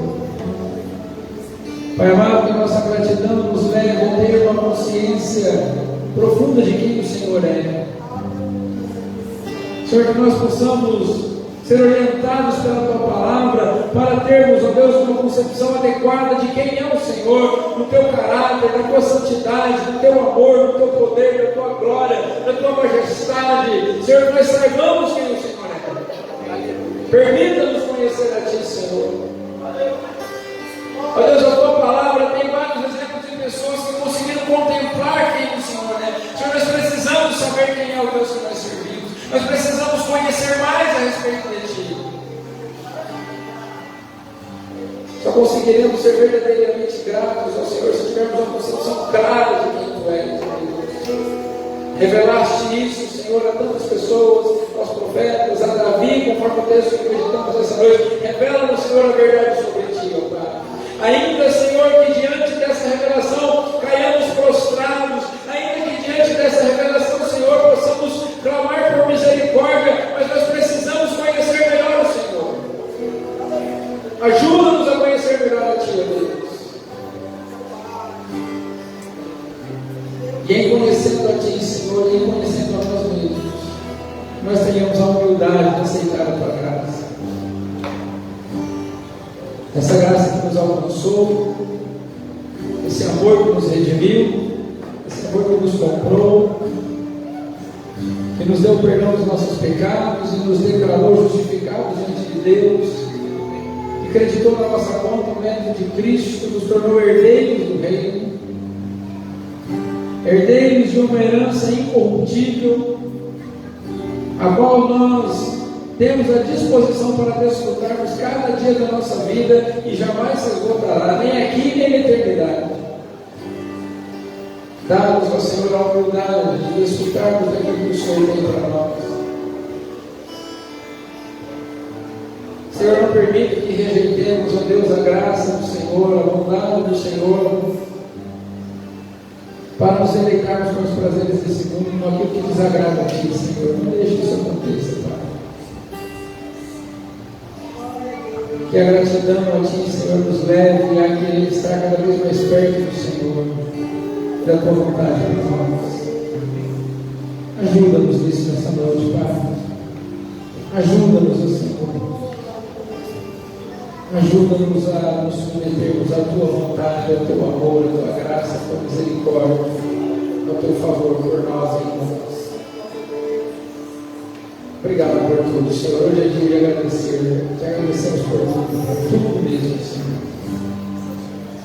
Pai amado, que a nossa gratidão nos leve a ter uma consciência profunda de quem o Senhor é. Senhor, que nós possamos ser orientados pela Tua Palavra para termos, ó Deus, uma concepção adequada de quem é o Senhor, do Teu caráter, da Tua santidade, do Teu amor, do Teu poder, da Tua glória, da Tua majestade. Senhor, que nós saibamos quem o Senhor é. Permita-nos conhecer a Ti, Senhor. Ó Deus, a Tua Palavra tem vários exemplos de pessoas que conseguiram contemplar quem o Senhor é. Senhor, nós precisamos saber quem é o Deus que nós servimos. Nós precisamos conhecer mais a respeito de Ti. Só conseguiremos ser verdadeiramente gratos ao Senhor se tivermos uma concepção clara de quem Tu és, Deus. Revelaste isso, Senhor, a tantas pessoas, aos profetas, a Davi, conforme o texto que meditamos essa noite. Revela-nos, Senhor, a verdade sobre Ti, ó Pai. Ainda, Senhor, que diante dessa revelação caiamos prostrados, ainda que diante dessa revelação, Senhor, possamos clamar por misericórdia, mas nós precisamos conhecer melhor o Senhor. Ajuda-nos a conhecer melhor a Ti, ó Deus. E em conhecendo a Ti, Senhor, e em conhecendo a nós mesmos, nós tenhamos a humildade de aceitar a Tua graça. Essa graça que nos alcançou, esse amor que nos redimiu, esse amor que nos comprou, que nos deu perdão dos nossos pecados e nos declarou justificados diante de Deus, que acreditou na nossa conta o mérito de Cristo, nos tornou herdeiros do reino, herdeiros de uma herança incorruptível, a qual nós temos a disposição para desfrutarmos cada dia da nossa vida e jamais se esgotará, nem aqui nem na eternidade. Dá-nos, ó Senhor, a humildade de desfrutarmos daquilo que o Senhor tem para nós. Senhor, não permita que rejeitemos, ó Deus, a graça do Senhor, a bondade do Senhor, para nos deleitarmos com os prazeres desse mundo, com aquilo que desagrada a Ti, Senhor. Não deixe isso acontecer, Pai. Que a gratidão a Ti, Senhor, nos leve a querer estar cada vez mais perto do Senhor, da Tua vontade para nós. Ajuda-nos nisso nessa noite, Pai. Ajuda-nos, Senhor. Ajuda-nos a nos submetermos à Tua vontade, ao Teu amor, à Tua graça, à Tua misericórdia, ao Teu favor por nós e em nós. Obrigado por tudo, Senhor. Hoje é dia de agradecer. Te agradecemos por tudo mesmo, Senhor.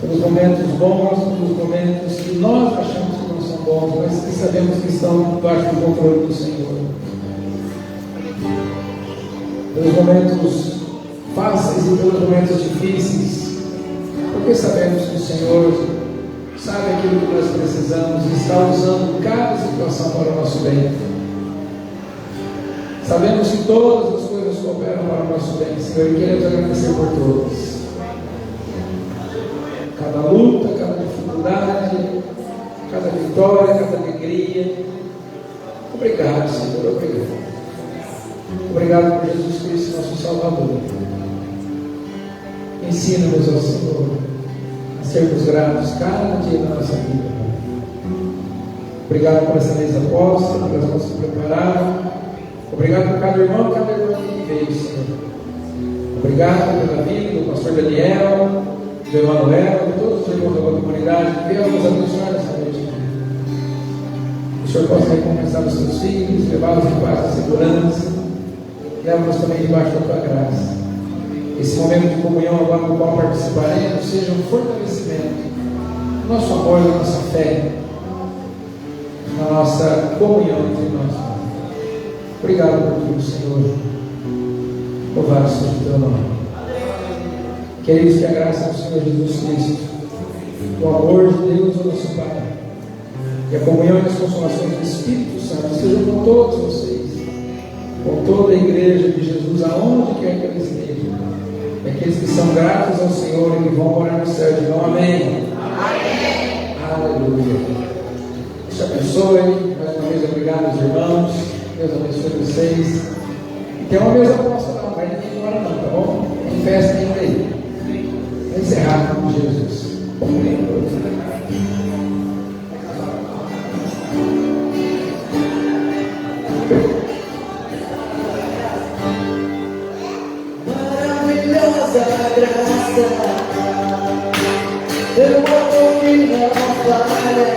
Pelos momentos bons, pelos momentos que nós achamos que não são bons, mas que sabemos que estão debaixo do controle do Senhor. Pelos momentos fáceis e pelos momentos difíceis, porque sabemos que o Senhor sabe aquilo que nós precisamos e está usando cada situação para o nosso bem. Sabemos que todas as coisas cooperam para o nosso bem, Senhor, e queremos agradecer por todas. Cada luta, cada dificuldade, cada vitória, cada alegria. Obrigado, Senhor, obrigado. Obrigado por Jesus Cristo, nosso Salvador. Ensina-nos, ó Senhor, a sermos gratos cada dia da nossa vida. Obrigado por essa mesa posta, por as mãos se prepararam. Obrigado por cada irmão e cada irmã que veio, Senhor. Obrigado pela vida do pastor Daniel, do Emanuel, de todos os irmãos da comunidade que veio nos abençoar nessa noite. O Senhor possa recompensar os seus filhos, levá-los em paz e segurança. Leva-nos também debaixo da tua graça. Esse momento de comunhão agora no qual participaremos seja um fortalecimento do nosso amor, da nossa fé, na nossa comunhão entre nós. Obrigado por tudo, Senhor. Louvado seja o teu nome. Queridos, que a graça do Senhor Jesus Cristo, o amor de Deus, o nosso Pai, e a comunhão e as consolações do Espírito Santo sejam com todos vocês, com toda a igreja de Jesus, aonde quer que eles estejam, e aqueles que são gratos ao Senhor e que vão morar no céu, digam amém. Amém. Aleluia. Deus te abençoe. Mais uma vez, obrigado aos irmãos. Deus abençoe vocês. E tem uma mesa posta lá, não vai ninguém embora não, tá bom? Tem festa ainda aí. Vai encerrar com Jesus. Maravilhosa graça, teu amor que não falha.